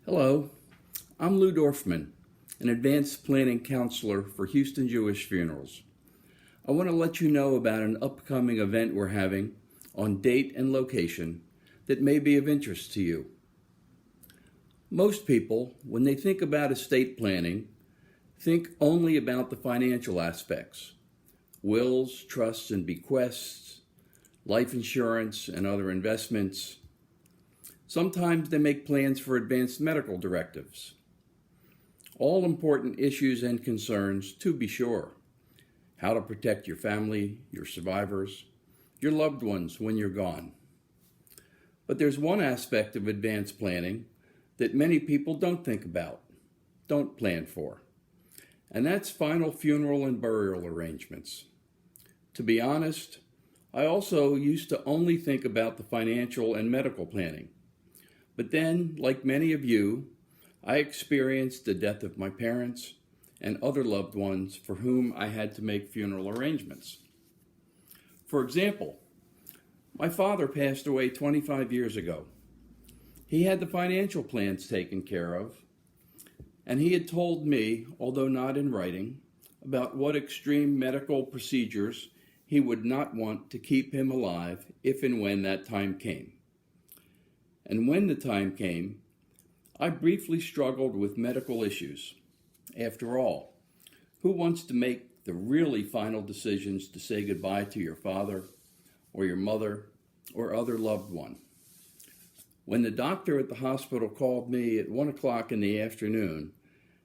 Hello, I'm Lou Dorfman, an advanced planning counselor for Houston Jewish Funerals. I want to let you know about an upcoming event we're having on date and location that may be of interest to you. Most people, when they think about estate planning, think only about the financial aspects: wills, trusts, and bequests, life insurance, and other investments. Sometimes they make plans for advanced medical directives. All important issues and concerns, to be sure. How to protect your family, your survivors, your loved ones when you're gone. But there's one aspect of advanced planning that many people don't think about, don't plan for, and that's final funeral and burial arrangements. To be honest, I also used to only think about the financial and medical planning. But then, like many of you, I experienced the death of my parents and other loved ones for whom I had to make funeral arrangements. For example, my father passed away 25 years ago. He had the financial plans taken care of, and he had told me, although not in writing, about what extreme medical procedures he would not want to keep him alive if and when that time came. And when the time came, I briefly struggled with medical issues. After all, who wants to make the really final decisions to say goodbye to your father or your mother or other loved one? When the doctor at the hospital called me at 1 o'clock in the afternoon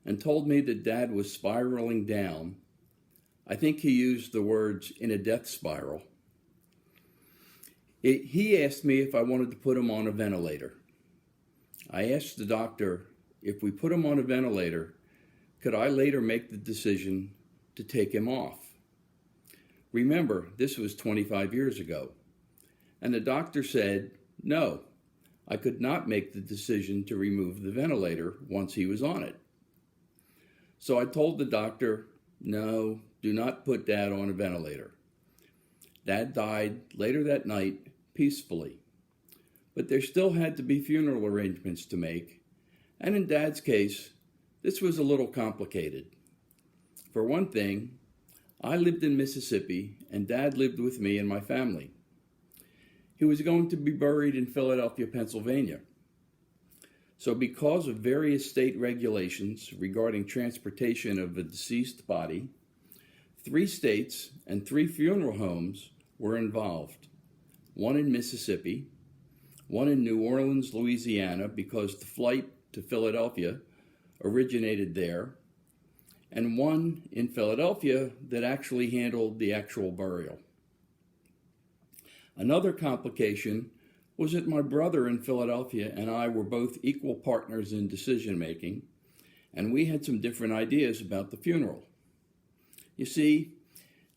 and told me that Dad was spiraling down, I think he used the words "in a death spiral," he asked me if I wanted to put him on a ventilator. I asked the doctor if we put him on a ventilator, could I later make the decision to take him off? Remember, this was 25 years ago. And the doctor said, no, I could not make the decision to remove the ventilator once he was on it. So I told the doctor, no, do not put Dad on a ventilator. Dad died later that night peacefully, but there still had to be funeral arrangements to make, and in Dad's case, this was a little complicated. For one thing, I lived in Mississippi, and Dad lived with me and my family. He was going to be buried in Philadelphia, Pennsylvania. So because of various state regulations regarding transportation of a deceased body, 3 states and 3 funeral homes were involved. One in Mississippi, one in New Orleans, Louisiana, because the flight to Philadelphia originated there, and one in Philadelphia that actually handled the actual burial. Another complication was that my brother in Philadelphia and I were both equal partners in decision making, and we had some different ideas about the funeral. You see,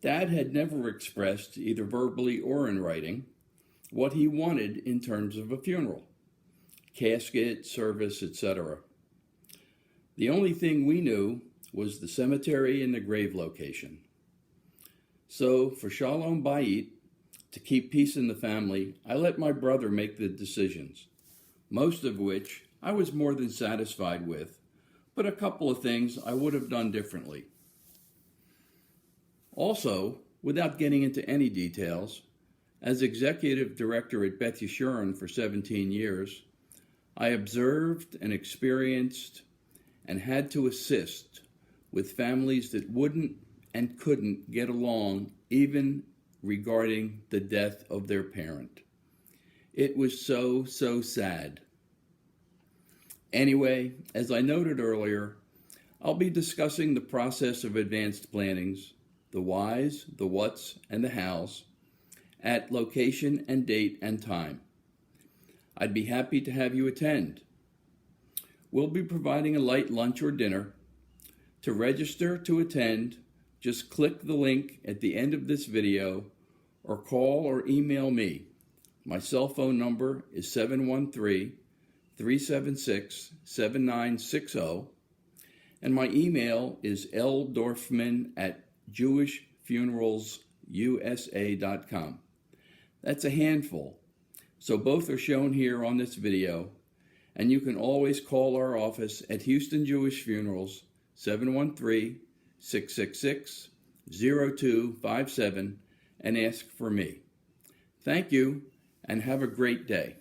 Dad had never expressed, either verbally or in writing, what he wanted in terms of a funeral: casket, service, etc. The only thing we knew was the cemetery and the grave location. So, for Shalom Bayit, to keep peace in the family, I let my brother make the decisions, most of which I was more than satisfied with, but a couple of things I would have done differently. Also, without getting into any details, as executive director at Beth Yeshurun for 17 years, I observed and experienced and had to assist with families that wouldn't and couldn't get along, even regarding the death of their parent. It was so sad. Anyway, as I noted earlier, I'll be discussing the process of advanced plannings, the whys, the whats, and the hows, at location and date and time. I'd be happy to have you attend. We'll be providing a light lunch or dinner. To register to attend, just click the link at the end of this video or call or email me. My cell phone number is 713-376-7960, and my email is ldorfman@jewishfuneralsusa.com. That's a handful, so both are shown here on this video, and you can always call our office at Houston Jewish Funerals, 713-666-0257, and ask for me. Thank you, and have a great day.